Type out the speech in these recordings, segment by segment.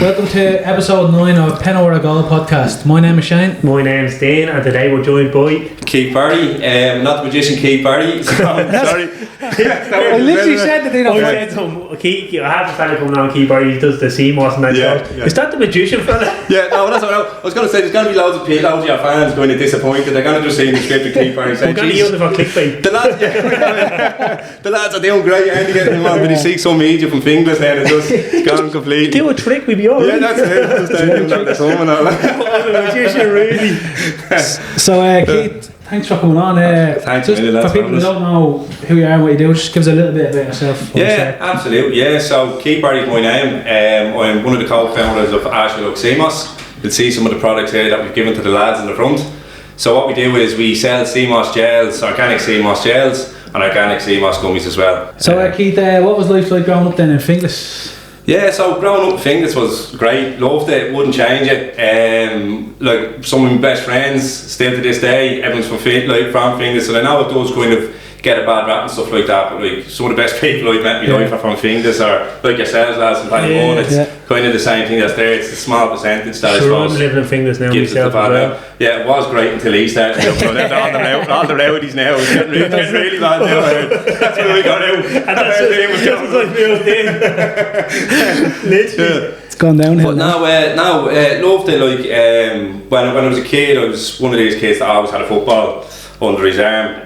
Welcome to episode 9 of Pen Over a Goal podcast. My name is Shane. My name's Dean, and today we're joined by Keith Barry, not the magician Keith Barry. Sorry. I literally said that they don't. I said to him, Keith, I have a fella coming on, Keith Barry, he does the CMOS and that stuff. Yeah. Is that the magician fella? Yeah, no, that's what I was going to say. There's going to be loads of your fans going to be disappointed. They're going to just see the script of Keith Barry saying, we're going to use it for clickbait. The lads are doing great. And getting them on, but you see some media from Finglas here and it's gone completely. Do a trick, we'd be alright. Yeah, that's it. Just doing that at home and all that. The magician, really. So, Keith, thanks for coming on. Thanks just a million, for people who don't know who you are and what you do, just give us a little bit about yourself. Yeah, absolutely. Yeah, so Keith Barry is my name. I'm one of the co-founders of Asheville CMOS. You'll see some of the products here that we've given to the lads in the front. So what we do is we sell CMOS gels, organic CMOS gels, and organic CMOS gummies as well. So, Keith, what was life like growing up then in Finglas? Yeah, so growing up in Finglas was great, loved it, wouldn't change it. Like some of my best friends, still to this day, everyone's from Finglas, and I know it does kind of get a bad rap and stuff like that, but like some of the best people I've met in my life are from Finglas, or like yourselves lads from Ballymun. It's kind of the same thing that's there. It's a small percentage that I suppose I'm living in Finglas now gives myself as well. Yeah, it was great until he started. all the rowdies now, it's getting really bad now. That's where we got out. And that's just like real thing. Literally. It's gone downhill. But now, loved it. Like when I was a kid, I was one of these kids that always had a football under his arm.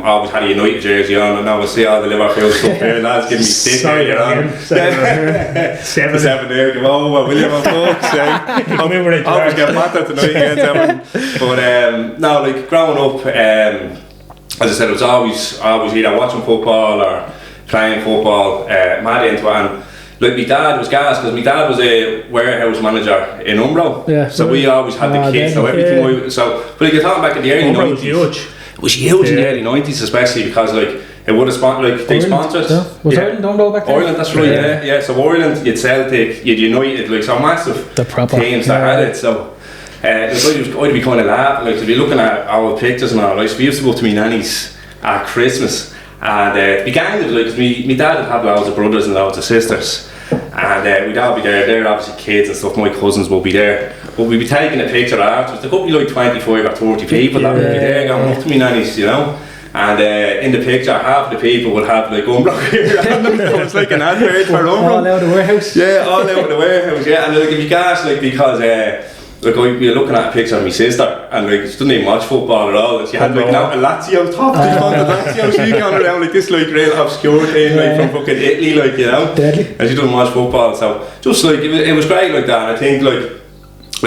Always had a United jersey on, and now I see all the Liverpool stuff here. Lads giving me stick here, Seven there. Come over, William and folks. Always get battered tonight against Everton. But now, like growing up, as I said, I was always either watching football or playing football. Mad into it. And like my dad was gas because my dad was a warehouse manager in Umbro. Yeah, so we always had the kids. So everything. But like you're talking back in the early 90s. It was huge in the early 90s, especially because like it would have they sponsored. Was Ireland Umbro back then? Ireland, that's right. Yeah. So Ireland, you'd Celtic, you'd United, like so massive teams that had it. So I'd be kind of laughing, like to be looking at our pictures and all. Like, so we used to go to my nanny's at Christmas. And it began with like, cause my dad would have loads of brothers and loads of sisters, and we'd all be there. They're obviously kids and stuff. My cousins will be there, but we'd be taking a picture afterwards. There could be like 25 or 30 people that would be there going up to me nannies, you know. And in the picture, half the people would have like Umbro here on them. It was like an advert for Umbro. All out of the warehouse. Yeah, all out of the warehouse. Yeah, and like if you gas, like because. Like we were looking at a picture of my sister, and like she didn't even watch football at all. And she had like a Lazio top, Lazio. She going around like this like real obscure thing, like from fucking Italy, like you know. Deadly. And she doesn't watch football, so just like it was great like that. And I think like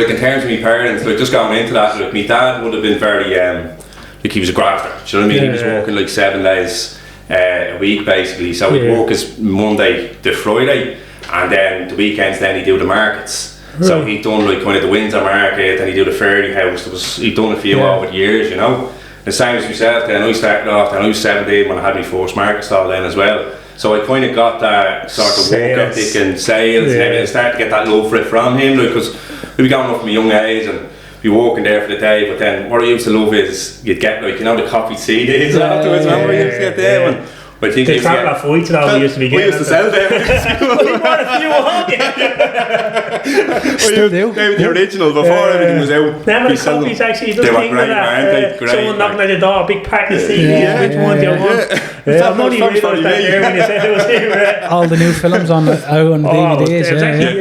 in terms of my parents, like just going into that, like my dad would have been very like he was a grafter. Do you know what I mean? He was working like 7 days a week basically. So he'd work his Monday to Friday, and then the weekends then he'd do the markets. So he'd done like kind of the Windsor market, and he'd do the Fairy House. He'd done a few over the years, you know. The same as myself. Then I started off. Then I was 17 when I had my first market stall then as well. So I kind of got that sort of work ethic and sales, and everything. I started to get that love for it from him, because we were going up from a young age and we were working there for the day. But then what I used to love is you'd get like the coffee CDs afterwards. Remember we used to get them. And, I think the Traveller Fights and all we used to be getting. We used to sell them. We bought a few on. Still do. They were the original before everything was out. Remember the copies actually? They were great, weren't they? Someone knocking at the door, a big pack of CDs. Which one do you want? I'm not even realised that there when you said it was here. All the new films out on DVDs.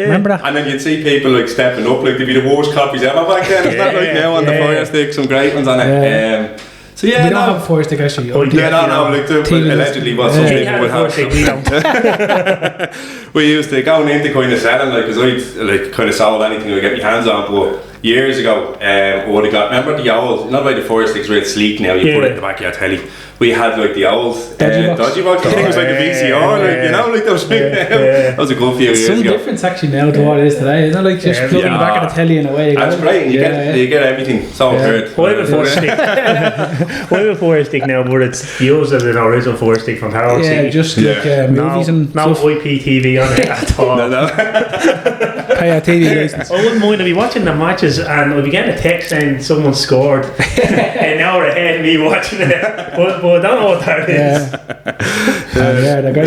Remember that? And then you'd see people like stepping up, like they'd be the worst copies ever back then. It's not like now on the Fire Stick, some great ones on it. So we don't have a Fire Stick actually. No, like allegedly what some people would have. We used to go into kind of selling, like, because I'd like kind of sold anything I get my hands on, but years ago, I would have got, remember the old, not like the Fire Stick's real sleek now, you put it in the back of your telly. We had like the old dodgy box. I think it was like a VCR, like, you know, like those big. That was a good few years ago. Some difference actually now to what it is today. Isn't it like just plugging the back of the telly in a way? That's great. You get everything. It's all heard. I have a Fire Stick now, but it's used as an original Fire Stick from Power City. Just like movies and no IPTV on it at all. Pay our TV license. I wouldn't mind. I'd be watching the matches and I'd be getting a text saying someone scored. an hour ahead of me watching it, but I don't know what that is.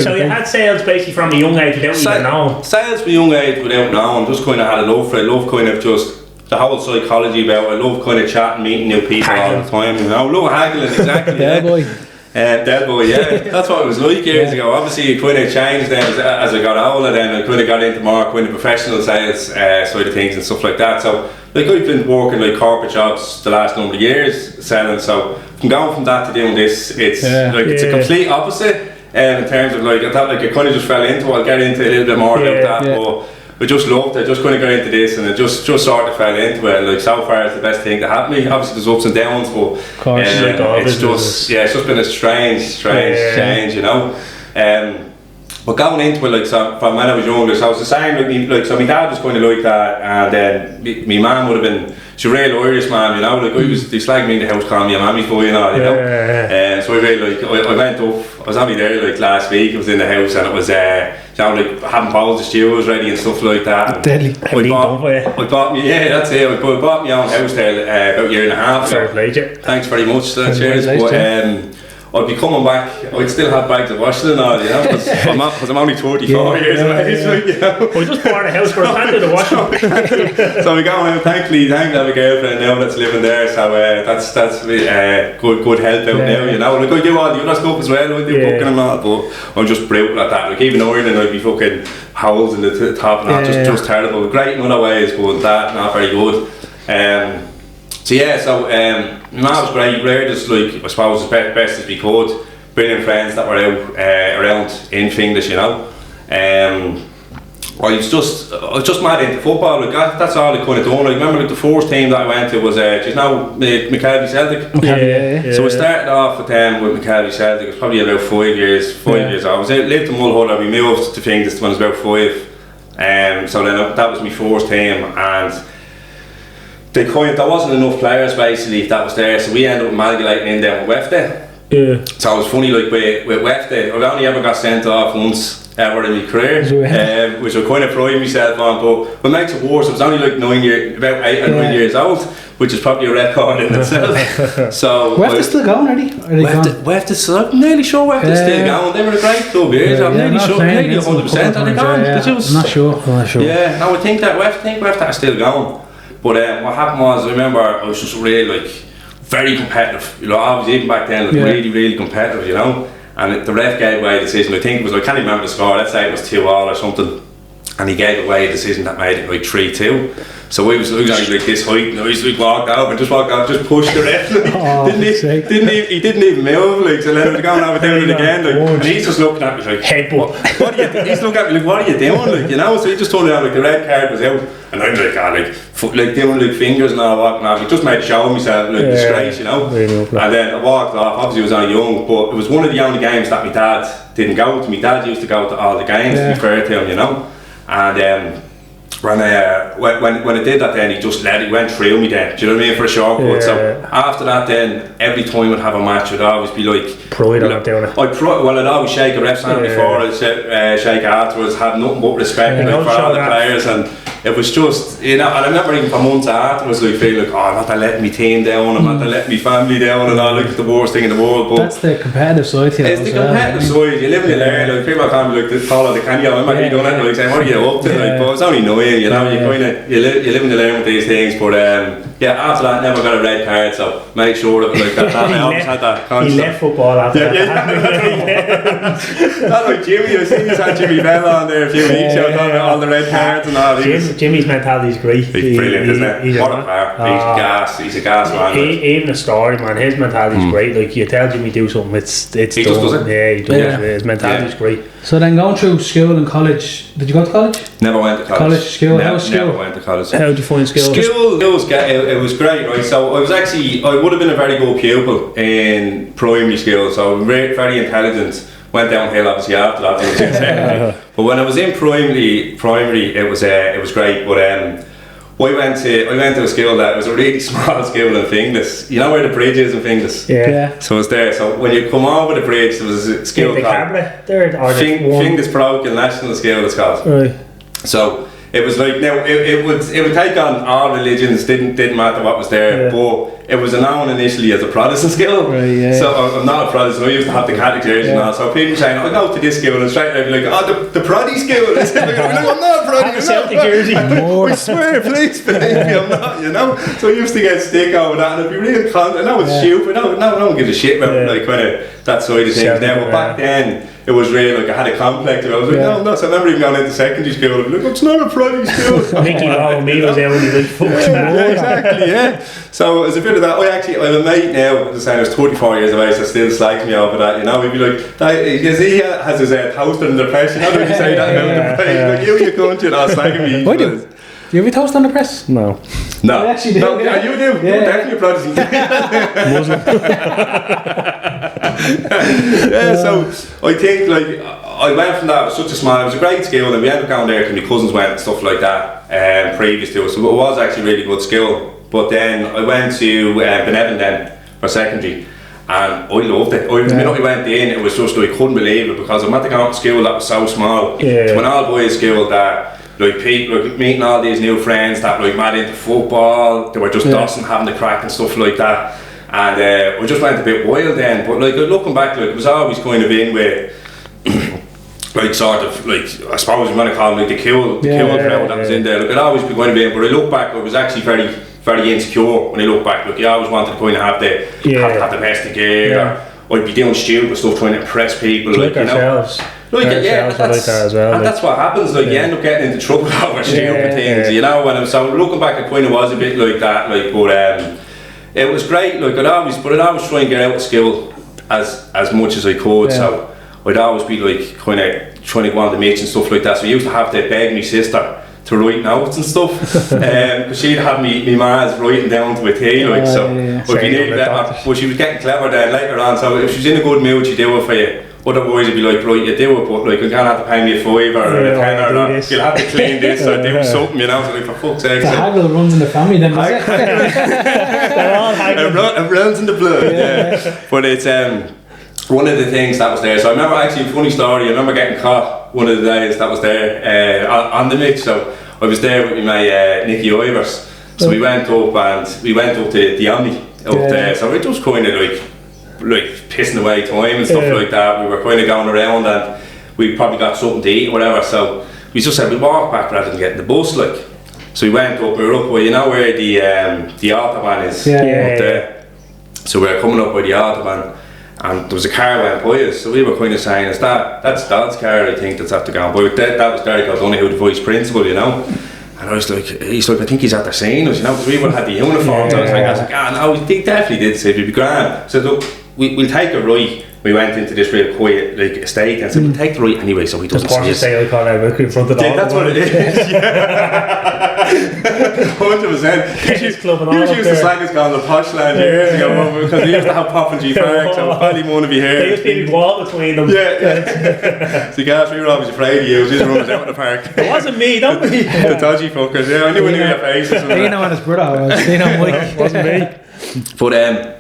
So you had sales basically from a young age without even knowing? Sales from a young age without knowing, just kind of had a love for it. I love kind of just the whole psychology about it. I love kind of chatting, meeting new people all the time, you know. Love haggling, exactly. Dead boy. Dead boy, yeah. That's what it was like years ago. Obviously it kind of changed then as I got older, then I kind of got into more kind of professional sales side of things and stuff like that. So like I've been working like corporate jobs the last number of years selling, so from going from that to doing this, it's it's a complete opposite in terms of like I thought like I kind of just fell into it. I'll get into a little bit more about that, but I just loved it. I just kind of got into this and I just sort of fell into it. Like so far it's the best thing to happen to me. Obviously there's ups and downs, but it's just been a strange change, you know. But going into it, like so from when I was younger, so I was the same so my dad was kind of like that, and then my mum would have been, she's a real Irish man, you know, like they slagged me in the house calling me a mammy's boy and all, you know. So I really like I went up, I was only there like last week, I was in the house and it was you know, like having bowls of stews ready and stuff like that. Deadly. I bought me, that's it, I bought my own house there about a year and a half. Fair play, thanks very much, cheers. But I'd be coming back, I'd still have bags of washing and all, you know, because I'm only 34 years of age, so, you know. We just bought a house for a plan to the washing. So we're going out, thankfully I have a girlfriend now that's living there, so that's good help out now, you know. Like I do all the other stuff as well, I do cooking and all, but I'm just brutal at that. Like even ironing, I'd be fucking holes in the top and that, just terrible. Great in other ways, but that, not very good. My mum was great, reared us like, I suppose, as best as we could. Brilliant friends that were out around in Finglas, you know. I was just mad into football, like that's all I kind of done. I remember like the first team that I went to was, do you know, McKelvey Celtic? So I started off with McKelvey Celtic. It was probably about 5 years old. I lived in Mulhull and we moved to Finglas when I was about 5. So then that was my first team, and there wasn't enough players basically that was there, so we ended up amalgamating in there with Wefte. So it was funny, like with Wefte, I've only ever got sent off once ever in my career, which I kind of pride myself on, but what makes it worse, I was only like about 8 or 9 years old, which is probably a record in itself. So Wefte's still going, are they? Wefte's still, I'm nearly sure Wefte's still going. They were a great club years. I'm nearly sure, nearly 100%. Are they gone? I'm not sure. Yeah, no, I think Wefte are still going. But what happened was, I remember I was just really like very competitive. You know, I was even back then like really competitive, you know. And the ref gave away a decision. I think it was, I can't even remember the score. Let's say it was 2-2 or something. And he gave away a decision that made it like 3-2. So we was only like this height, and I was like walked out, just pushed the ref. He didn't even move, like, so then we're going over doing it again, like, and he's just looking at me like, he's looking at me like, what are you doing, like, you know? So he just told me that like the red card was out, and I'm like doing like fingers and all that, and I just made show myself like disgrace, you know. And then I walked off. Obviously I was only young, but it was one of the only games that my dad didn't go to. My dad used to go to all the games, to be fair to him, you know. And when I did that, then he went through me then, do you know what I mean, for a shortcut. So after that then, every time I'd have a match, I'd always be like pride on it, doing it. I'd always shake a ref's hand before, I'd shake afterwards, have nothing but respect for all the players, and it was just, you know, and I remember even for months afterwards, like feeling like, I'm not letting my team down, I'm not letting my family down, and all, like the worst thing in the world. But that's the competitive side to it. It's the competitive side, you live and you learn, like people can't be like, this follow the can you, I'm not really doing it, like saying, what are you up to, like, but it's only annoying, you know, you live and you learn with these things, but after that, never got a red card, so make sure that like that, I always had that constant. He left football after that. Not like Jimmy, I've seen had Jimmy Bell on there a few weeks ago, talking about all the red cards and all these. Jimmy's mentality is great. He's brilliant, isn't he? What a player. He's a gas man. Even the story, man, his mentality is great. Like, you tell Jimmy do something, it's he just does it. Yeah, he does. His mentality is great. So then going through school and college, did you go to college? Never went to college. School? How was school? Never went to college. How did you find school? It was great, right? So I would have been a very good pupil in primary school, so very intelligent. Went downhill obviously after that. But when I was in primary, it was great. But I went to a school that was a really small school in Finglas. You know where the bridge is in Finglas? Yeah. So it's there. So when you come over the bridge, there was a school called Finglas Parochial National School, it's called. Right. So it was like now it would take on all religions. Didn't matter what was there, but it was known initially as a Protestant school. Right, yeah. So I'm not a Protestant. I used to have the Catholic church and all. So people saying, "I go to this school," and straight away be like, "Oh, the Protty school." I'm not a Protty. Celtic jersey. I swear, please believe me, I'm not. You know. So I used to get stick over that, and it'd be real constant. I know it's stupid. No one gives a shit about like kind of that side of things now. But back then, it was real. Like I had a complex. I was like, no. So I remember even going into secondary school. I'd be like, it's not a Protty school. Mickey Rowe me was there when he was fucking. Exactly. Yeah. So it was a bit of that. I have a mate now. The same as 34 years of age. That still slags me over that. You know, he'd be like, because he has his toaster in the press. You know, when you say that about the press, like you country, that's slagging me. I do. Do you have a toast on the press? No. No. I actually do. No, yeah, you do. You're definitely a Protestant. Muslim. Yeah, so I think like I went from that. It was such a small. It was a great school, and we ended up going there because my cousins went and stuff like that. Previous to it, so it was actually a really good school. But then I went to Benevan then for secondary, and I loved it. The minute I went in, it was just I couldn't believe it because I went to go to school that was so small. It's an all boys school that. Like people, like meeting all these new friends that like mad into football, they were just dossing, having the crack and stuff like that. And we just went a bit wild then. But like looking back, like it was always kind of in with like sort of like I suppose you want to call them like the cool crowd that was in there. Like it'd always be going to be in. But I look back, I was actually very, very insecure when I look back. Like you always wanted to kind of have the have the best of gear. Or I'd be doing stupid stuff trying to impress people. Like ourselves. That's what happens. Like you end up getting into trouble over stupid things, you know. And so looking back, it kind of was a bit like that. Like, but it was great. Like I'd always try and get out of school as much as I could. So I'd always be like kind of trying to go on the meets and stuff like that. So I used to have to beg my sister to write notes and stuff, because she'd have me ma's writing down to a T, like so. But she needed that, but she was getting clever then later on. So if she's in a good mood, she'd do it for you. Otherwise, it'd be like, right, you do it, but like, you can't have to pay me a $5 or a $10 or you'll have to clean this or do something, you know. So like, for fuck's sake. The haggle runs in the family then, does it? They're all haggling. It runs in the blood, But it's one of the things that was there. So I remember actually a funny story. I remember getting caught one of the days that was there on the mix. So I was there with my Nicky Ivers. So we went up to the Omni up there. So it was kind of like pissing away time and stuff like that. We were kind of going around and we probably got something to eat or whatever. So we just said we'd walk back rather than getting the bus. Like, so we went up. We were up where you know where the autobahn is up there. So we were coming up by the autobahn. And there was a car went by us, so we were kind of saying, that's Dad's car, I think, that's after going by. But that was Derek O'Donoghue, the vice principal, you know. And I was like, he's like, I think he's after seeing us, you know, because we would have had the uniforms. I was like, no, he definitely did say it'd be grand. So look, we'll take a right. We went into this real quiet like estate and said, we'll take the right anyway, so he doesn't see us. Say I call out in front of the That's what it is, 100%. Tennis club and all He up used to slag us going to Poshland years ago because he used to have Pop and G Park, so I probably want to be here. There used to be a wall between them. So guys, we were always afraid of you. We just run us out of the park. It wasn't me, don't be. The dodgy fuckers, I knew we knew your faces. Dino and his brother was. Dino and Mike. Wasn't me. But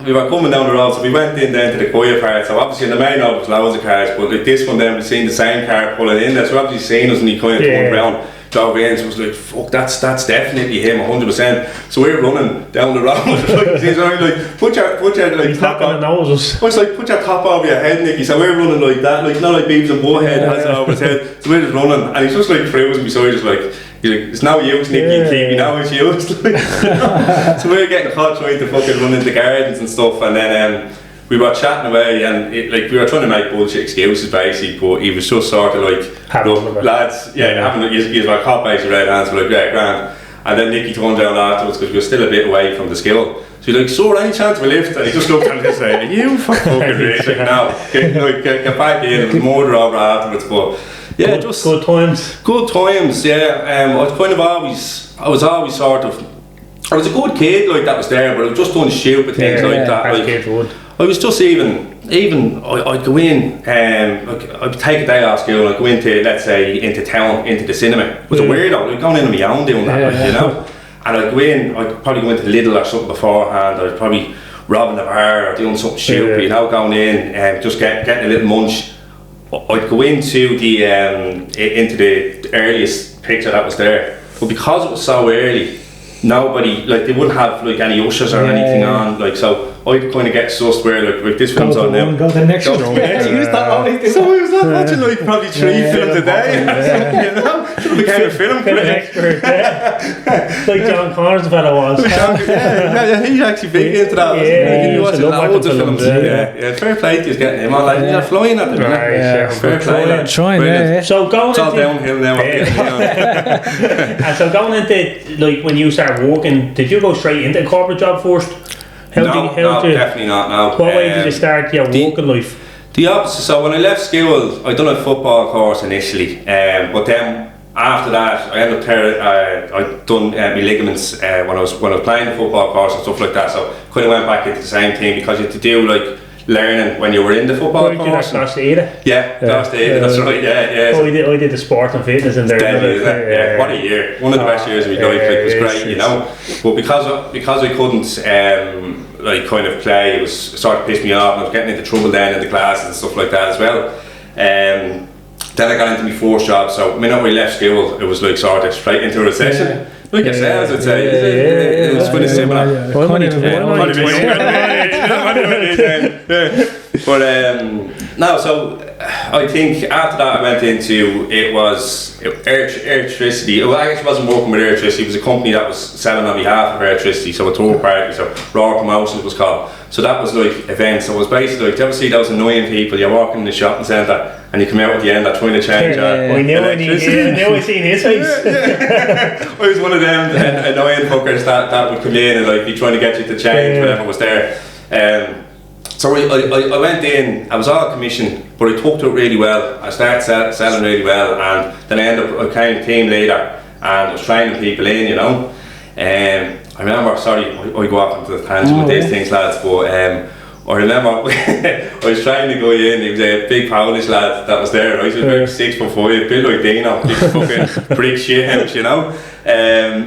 we were coming down the road, so we went in then to the quiet part. So obviously in the main road was loads of cars, but like this one then we seen the same car pulling in there. So obviously seen us and he kind of turned around, drove in. So it was like, fuck, that's definitely him, 100%. So we were running down the road. He's like, put your like he's top on. I was like, put your top over your head, Nicky. So we were running like that, like not like Beavis and Butthead has it over his head. So we were just running, and he's just like cruising beside us like. He's like, it's now you, Nicky, now it's you. So we were getting caught trying to fucking run into gardens and stuff, and then we were chatting away, and we were trying to make bullshit excuses basically, but he was just sort of like, look, lads, he's like, hot base red hands, we're like, yeah, grand. And then Nicky turned down afterwards because we were still a bit away from the skill. So he's like, so any chance we lift? And he just looked at me and said, are you fucking rich? Like, no, get back in. It was murder over afterwards, but yeah, just good times. Good times, yeah. I was always sort of, I was a good kid like that was there, but I was just doing stupid things like that. Like, I was just even I'd go in, I'd take a day off school, I'd go into, let's say, into town, into the cinema. It was a weirdo, like going in on my own doing that, like, you know. And I'd go in, I'd probably go into Lidl or something beforehand, I'd probably robbing the bar or doing something stupid, you know, going in and just getting a little munch. I'd go into the earliest picture that was there, but because it was so early, nobody, like, they wouldn't have like any ushers or anything on, like, so I'd kind of get sussed where like this film's on now. Go to the next show. So I was not watching like probably 3 films a day. You know, should have became a film expert. Like John Connor's the fellow was. He's actually big into that. He watches loads of films. Yeah, fair play to you getting him on. Like, you're flying at the minute. Fair play. Trying. So going it's all downhill now. And so going into, like, when you started working, did you go straight into a corporate job first? No, definitely not. No. What way did you start your working life? The opposite. So when I left school, I done a football course initially, but then after that, I ended up I'd done my ligaments when I was playing the football course and stuff like that. So kind of went back into the same thing because you had to do like learning when you were in the football course. Class Ada. Yeah, Class Ada. That's right. Yeah. So I did the sport and fitness in there. Yeah, what a year! One of the best years of my life. Like, it was great, you know. But because I couldn't like kind of play, it was sort of pissed me off, and I was getting into trouble then in the classes and stuff like that as well. Then I got into my first job. So the minute we left school, it was like sort of straight into a recession. Like yourselves, I'd say. It was kind of similar. But no, so I think after that I went into, it was electricity. Well, I actually wasn't working with electricity. It was a company that was selling on behalf of electricity, so a third party, so Raw Promotions was called. So that was like events. So it was basically like, do you ever see those annoying people? You're walking in the shopping centre and you come out at the end, they're trying to change I knew I seen his face. I was one of them annoying fuckers that would come in and like be trying to get you to change whatever was there. So I went in, I was all commission, but I took to it really well. I started selling really well, and then I became team leader and I was training people in, you know. I remember, sorry, I go off into the tangent with these things, lads, but I remember I was trying to go in. He was a big Polish lad that was there, right? He was about 6'5", built like Dino, big fucking brick shit house, you know.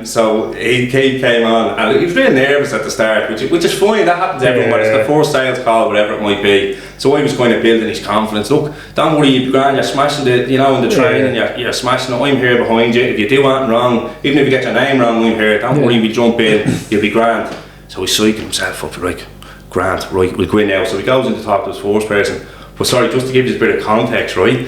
So he came on, and he was really nervous at the start, which is fine. That happens to everyone. It's the first sales call, whatever it might be. So I was kind of building his confidence. Look, don't worry, you'll be grand. You're smashing the, you know, in the training. You're smashing it. I'm here behind you. If you do anything wrong, even if you get your name wrong, I'm here. Don't worry, we jump in. You'll be grand. So he's psyching himself up, like, grand, right, we'll go in now. So he goes in to talk to his first person. But sorry, just to give you a bit of context, right?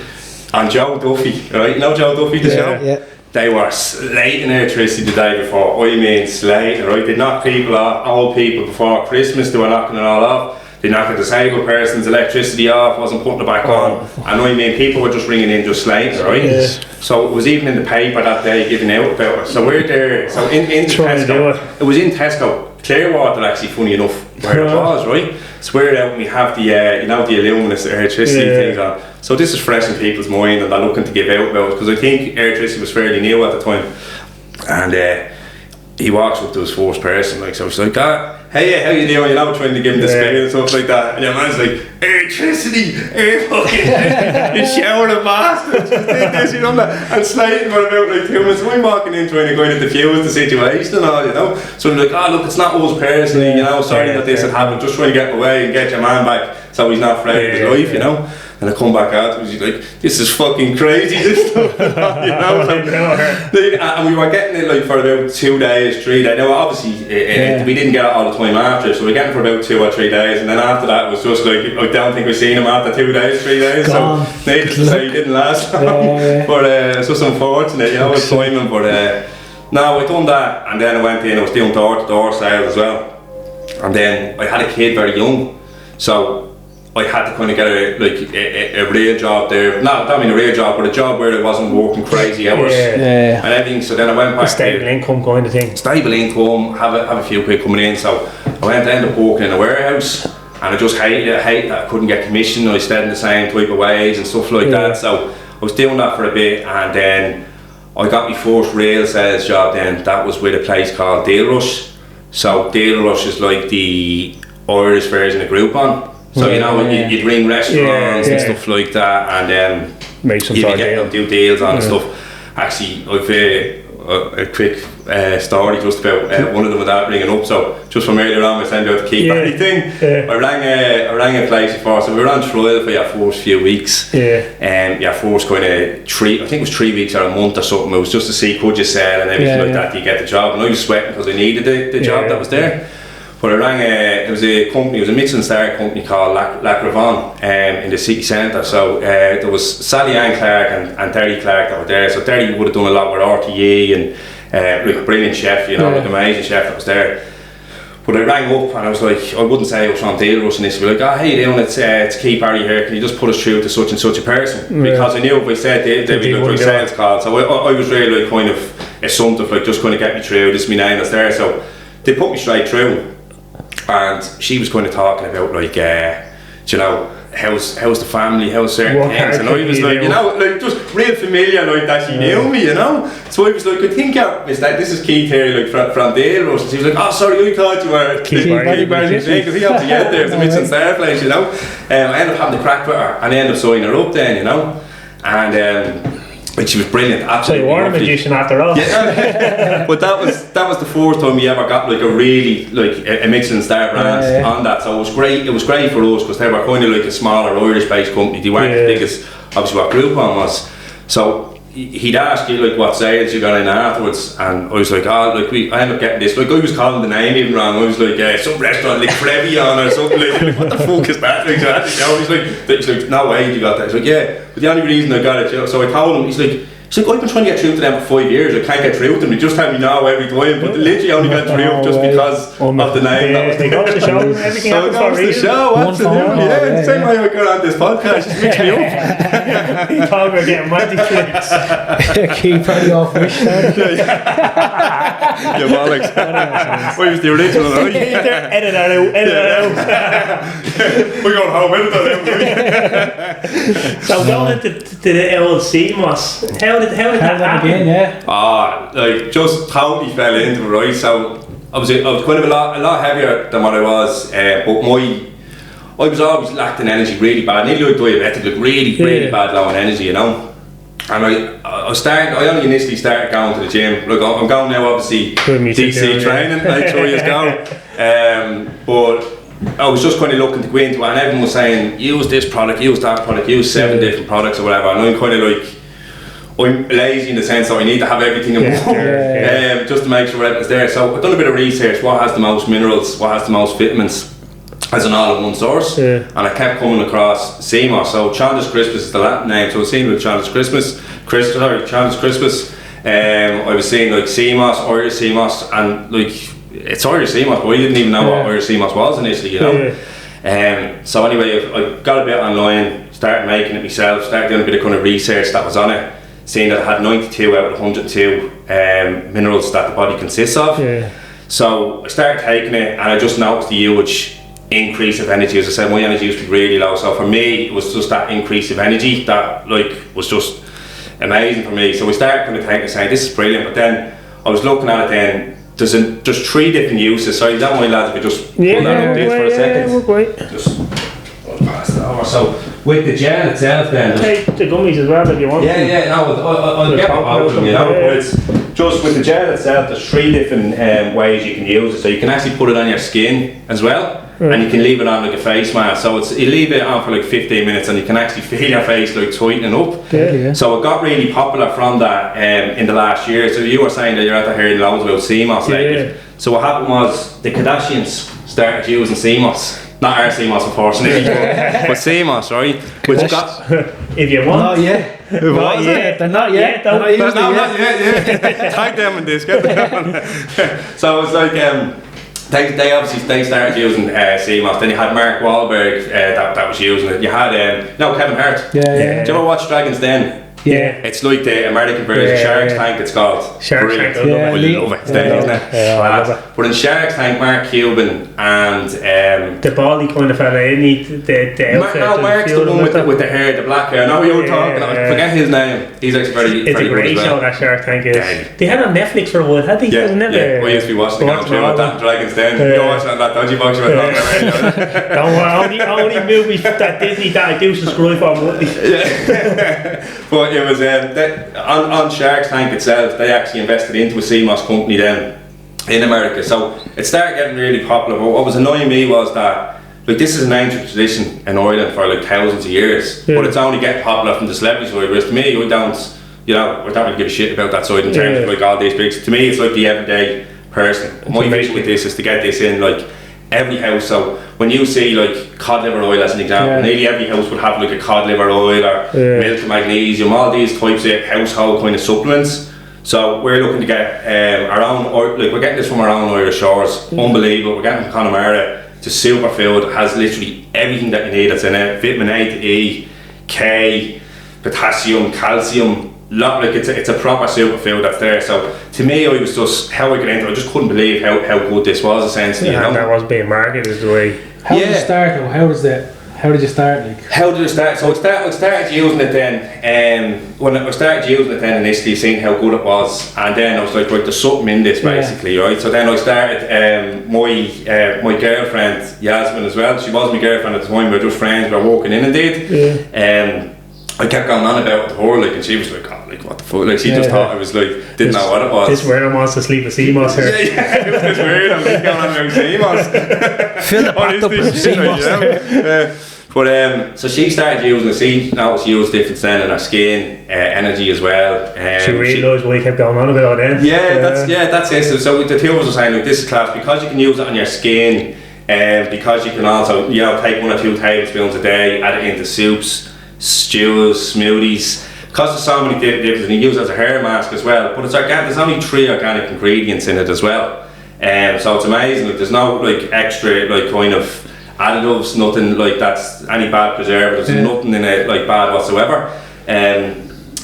And Joe Duffy, right? You know Joe Duffy, the show? Yeah. They were slating electricity the day before. I mean, slating, right? They knocked people off, old people before Christmas, they were knocking it all off. They knocked a disabled person's electricity off, wasn't putting it back on. And I mean, people were just ringing in, just slating, right? So it was even in the paper that day giving out about it. So we're there, so in Tesco, it was in Tesco. Clearwater, actually, funny enough, where it was, right? So we're out and we have the, you know, the luminous electricity things on. So this is fresh in people's mind and they're looking to give out about it, because I think electricity was fairly new at the time. And he walks up to his first person, like, so she's like, hey, how you doing? You know, trying to give him the spiel and stuff like that. And your man's like, electricity, you shower of bastards, just did this, you know, and slating for about like 2 minutes. So I'm walking in trying to kind of diffuse the situation and all, you know. So they're like, look, it's not us personally, you know, sorry that this had happened, just trying to get away and get your man back so he's not afraid of his life, you know. And I come back out, he's like, this is fucking crazy, this stuff, you know. And we were getting it like for about 2 days, 3 days. Now obviously we didn't get it all the time after, so we were getting it for about 2 or 3 days, and then after that it was just like, I don't think we've seen him after 2 days, 3 days, so needless to say he didn't last long. But it's just unfortunate, you know, with timing. But no, I done that, and then I went in, I was doing door-to-door sales as well. And then I had a kid very young, so I had to kind of get a real job there. Not a real job, but a job where I wasn't working crazy hours and everything. So then I went back. A stable income kind of thing. Stable income, have a few quid coming in. So I ended up working in a warehouse, and I just hated that I couldn't get commission. I stayed in the same type of wage and stuff like that. So I was doing that for a bit, and then I got my first real sales job. Then that was with a place called Deal Rush. So Deal Rush is like the Irish version of Groupon. So you know, you'd ring restaurants and stuff like that, and make some sort of do deals on and stuff. Actually, a quick story just about one of them without ringing up. So just from earlier on, we sent out the key party thing. I rang a place before, so we were on trial for your first few weeks. Your first kind of 3 I think it was 3 weeks or a month or something. It was just to see could you sell and everything like that. Do you get the job? And I was sweating because I needed the job that was there. But I rang it was a company, it was a Michelin star company called La Gravon in the city centre. So there was Sally Ann Clark and Terry Clark that were there. So Terry would have done a lot with RTE and like a brilliant chef, you know, like an amazing chef that was there. But I rang up and I was like, I wouldn't say I was from Dale Rush and this, like, oh, hey Leon, it's Keith Barry here, can you just put us through to such and such a person? Because I knew if I said they'd be like a sales call. So I was really like kind of assumptive, like just kind of get me through, this is my name that's there. So they put me straight through. And she was kind of talking about like, you know, how's the family, how's certain things, and I was like, you know, like just real familiar, like that she knew me, you know. So I was like, I think this is Keith here, like from Dale Rush. And she was like, oh sorry, I thought you were Keith Barry, because he obviously get there, it's a Michelin star place, you know. I ended up having the crack with her, and I ended up signing her up then, you know, and like she was brilliant, absolutely. So you were a magician after all. Yeah. But that was the first time we ever got like a really like a Michelin star brand on that. So it was great. It was great for us because they were kind of like a smaller Irish-based company. They weren't as big as obviously what Groupon was. So he'd ask you like what sales you got in afterwards, and I was like, oh, like I ended up getting this. Like I was calling the name even wrong. I was like, some restaurant like Previon or something like what the fuck is that? Like, you know, he's like, no way you got that. He's like, yeah, but the only reason I got it, you know. So I told him, he's like, I've been trying to get through to them for 5 years. I can't get through to them. They just tell me no every time. But they literally only got through just because of the name. That was they got the show and everything. So that was the show, absolutely. Yeah, same way I got on this podcast. Just mix me up. You thought we were getting magic tricks. Keep party off wish. Yeah, bollocks. Where was the original? Edit that out. We're going home. Edit that out. So going into the old CMOS, how did that happen? Like just totally fell into it, right? So I was kind of a lot heavier than what I was, but I was always lacked in energy really bad, nearly like diabetic, like really bad low in energy, you know. And I only initially started going to the gym. Like I'm going now, obviously DC training, like 3 years ago. But I was just kind of looking to go into it, and everyone was saying, use this product, use that product, use 7 different products or whatever. And I'm kind of like, I'm lazy in the sense that I need to have everything in one, just to make sure everything's there. So I've done a bit of research, what has the most minerals, what has the most vitamins as an all-in-one source, and I kept coming across CMOS. So Chandra's Crispus is the Latin name, so I was seeing with Chandra's Crispus. I was seeing like CMOS, Irish CMOS, and like it's Irish CMOS, but I didn't even know what Irish CMOS was initially, you know. So anyway, I got a bit online, started making it myself, started doing a bit of kind of research that was on it, seeing that it had 92 out of 102 minerals that the body consists of. So I started taking it, and I just noticed the huge increase of energy. As I said, my energy used to be really low, so for me it was just that increase of energy that like was just amazing for me. So we started kind of taking it, saying this is brilliant, but then I was looking at it then, there's 3 different uses. Sorry, don't mind lads if I just pull that up this for a second. Just pass it over. So with the gel itself then, take the gummies as well if you want. I'll get out of them, you know, but it's just with the gel itself, there's 3 different ways you can use it. So you can actually put it on your skin as well, and you can leave it on like a face mask. So you leave it on for like 15 minutes and you can actually feel your face like tightening up. So it got really popular from that in the last year. So you were saying that you're out there hearing loads about CMOS lately. So what happened was the Kardashians started using CMOS. Not our CMOS unfortunately, but CMOS, right? Which got, if you want. Not yet. Not yet. They're not yet. They're not yet. Tag them in this. Get them. So it's like they obviously started using CMOS. Then you had Mark Wahlberg that was using it. You had Kevin Hart. Did you ever watch Dragon's Den? It's like the American version of Shark's Tank. It's called Shark's Tank. I love it. It's dead, isn't it? I love it. But in Shark's Tank, Mark Cuban and the bally kind of fella, the outfit. Mark's the one with the hair, the black hair. I know what you're talking about. I forget his name. He's actually very It's a great show, that Shark Tank is. They had it on Netflix for a while, had they? Yeah. We used to be watching the through with that Dragon's Den. You're watching that dodgy box you were talking about. Don't worry, only movies that Disney that I do subscribe for monthly. But it was on Shark Tank itself. They actually invested into a CMOS company then in America, so it started getting really popular. But what was annoying me was that like this is an ancient tradition in Ireland for like thousands of years, but it's only getting popular from the celebrity side. Whereas to me, I don't really give a shit about that side in terms of like all these big. To me, it's like the everyday person. My vision with this is to get this in like every house. So when you see like cod liver oil as an example, nearly every house would have like a cod liver oil or milk and magnesium, all these types of household kind of supplements. So we're looking to get our own, like we're getting this from our own Irish shores. Unbelievable. We're getting from Connemara. It's a superfood. It has literally everything that you need. It's in it. Vitamin A to E, K, potassium, calcium. It's a proper superfood that's there. So to me, I was just how I got into it. I just couldn't believe how good this was essentially. Yeah, that was being marketed the way. How did you start though? How did you start? Like, how did it start? So I started using it then. When I started using it then initially, seeing how good it was, and then I was like, right, there's something in this basically, right? So then I started. My girlfriend Yasmin as well. She was my girlfriend at the time. We were just friends. We were walking in indeed. I kept going on about it to her, like, and she was like, oh, like, what the fuck? Like, she just thought I was like, didn't know what it was. This weirdo wants to sleep with CMOS here. It was this weird. I'm going on about CMOS. Fill the back up with CMOS. But so she started using it. She noticed she used difference then in her skin, energy as well. She realised why you kept going on about it then. That's it. So the two of us were saying, like, this is class because you can use it on your skin, and because you can also, take 1 or 2 tablespoons a day, add it into soups, stews, smoothies. Because there's so many different, and you use it as a hair mask as well. But it's organic. There's only 3 organic ingredients in it as well. So it's amazing. Like, there's no like extra like kind of additives, nothing like that's any bad preservatives, nothing in it like bad whatsoever.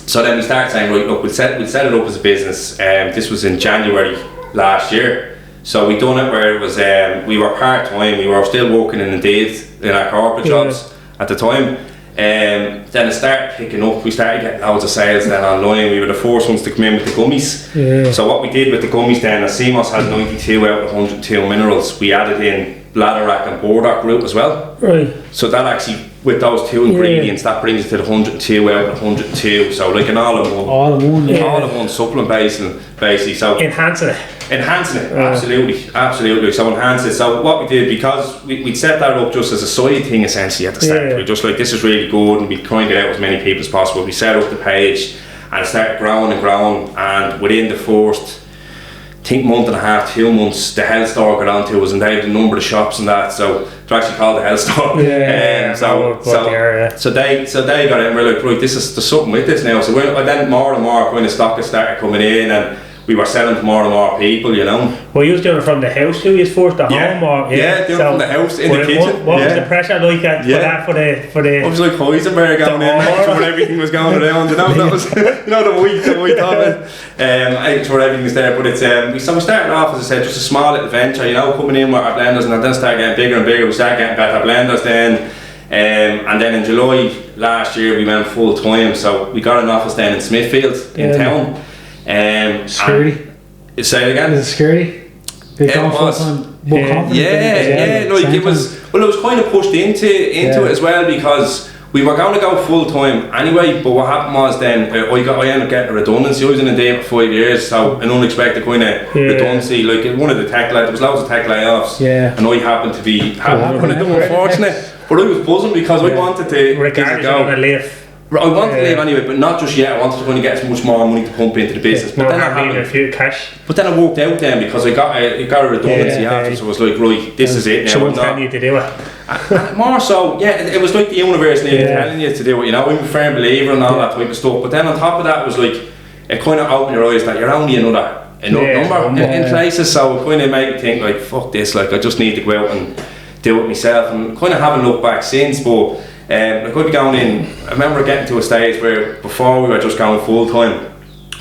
So then we started saying, right, look, we'll set it up as a business. This was in January last year. So we done it where it was we were part-time. We were still working in Indeed in our corporate jobs at the time. Then it started picking up. We started getting loads of sales then online. We were the first ones to come in with the gummies. So what we did with the gummies then, as CMOS has 92 out of 102 minerals, we added in bladderwrack and burdock root as well. Right. So that actually, with those 2 ingredients, that brings it to the 102 out of 102. So like an all-in-one. All-in-one supplement basically. So enhancing it, absolutely. So enhance it. So what we did, because we'd set that up just as a side thing essentially at the start. We just like, this is really good, and we try and get out as many people as possible. We set up the page and it started growing, and within the first, I think, month and a half, 2 months, the health store got onto us, and they had a number of shops and that, so they're actually called the health store. So they got in, and we're like, right, there's something with this now. So then more and more kind of stock started coming in, and we were selling to more and more people, Well, you was doing it from the house too, you forced the home or doing it from the house in the kitchen. What was the pressure like for that? It was like Heisenberg going in, where everything was going around, that was, the white of it. Where everything was there, but it's, we started off, as I said, just a small little venture, coming in with our blenders, and then started getting bigger and bigger. We started getting better blenders then. And then in July last year we went full time, so we got an office then in Smithfield in town. Security? Say it again? Is it security? It was. It was kind of pushed into it as well, because we were going to go full time anyway, but what happened was then I ended up getting a redundancy. I was in a day for 5 years, so an unexpected kind of redundancy, like one of the there was loads of tech layoffs, and I happened to be one of them, unfortunate. But I was buzzing because I wanted to go. I wanted to leave anyway, but not just yet. I wanted to kind of get as much more money to pump into the business. But then But then I worked out then, because I got a redundancy after, so I was like, right, this is it now. Someone's telling you to do it. More so, it was like the universe telling you to do it. I'm a firm believer and all that type of stuff. But then on top of that, it was like, it kind of opened your eyes that you're only another number in places. So it kind of made me think, like, fuck this, like, I just need to go out and do it myself. And kind of haven't looked back since, but like, I'd be going in. I remember getting to a stage where before we were just going full time,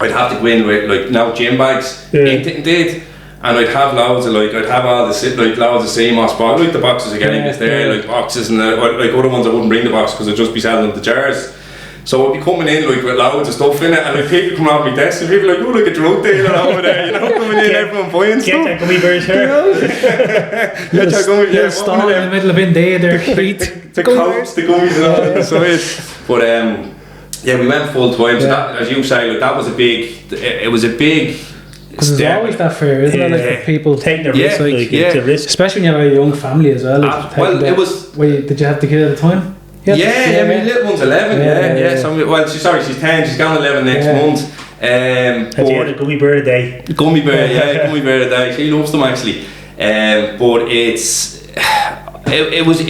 I'd have to go in with like gym bags, indeed, and I'd have loads of I'd have all the loads of CMOS boxes, like the boxes again, like boxes, and like other ones I wouldn't bring the box because I'd just be selling them the jars. So I'd be coming in like with loads of stuff in it, and like people come around my desk and people like, oh, like a drug dealer over there, coming in, everyone buying stuff. Get that gummy bears here. Stall in the middle of Indeed there, the coats, the gummies and all that. So but Yeah, we went full time. So Yeah. that, as you say, like, that was a big. It was a big. Because there's step. always that fear, isn't it? Like for people taking a Yeah, risk, like yeah. it's a risk. especially when you have a young family as well. Like, Well, taking it that- was. Wait, did you have the kid at the time? Yeah, my little one's 11. Yeah. So, well, she's 10. She's going 11 next month. Have you had a gummy bear a day? Gummy bear, yeah, gummy bear a day. She loves them actually. But it was a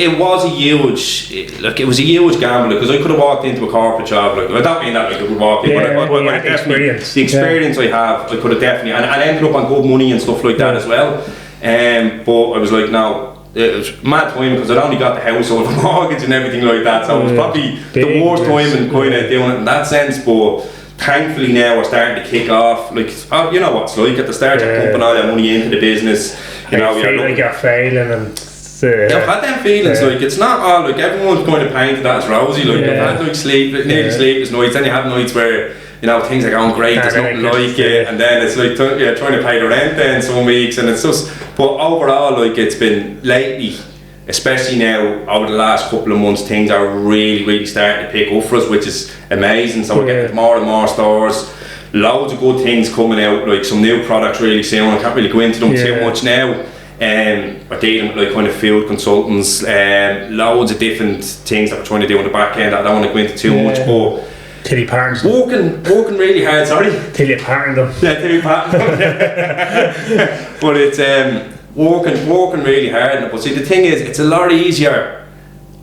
huge gamble because I could have walked into a corporate job. Like, I don't mean that like I could walk in, but I had the definitely experience. the experience I have, I could have definitely, and I ended up on good money and stuff like that as well. But I was like, no. It was mad time because I'd only got the house over the mortgage and everything like that, so it was probably the worst time in kind of doing it in that sense. But thankfully now we're starting to kick off. Like, you know what it's like at the start, you're pumping all your money into the business. You know, feel like you're failing and. I've had them feelings, like it's not all like everyone's kind of painted that as rosy. Like I've had like nearly sleepless nights. Then you have nights where you know things are going great, there's nothing like it, and then it's like trying to pay the rent then some weeks, and it's just. But overall, like it's been lately, especially now over the last couple of months, things are really starting to pick up for us, which is amazing. So we're getting more and more stores. Loads of good things coming out, like some new products really soon. I can't really go into them too much now. We're dealing with like kind of field consultants, loads of different things that we're trying to do on the back end that I don't want to go into too much, but till you pattern them. Working really hard, sorry. Till you pattern them. Yeah, till you pattern them. But it's working really hard. But see, the thing is, it's a lot easier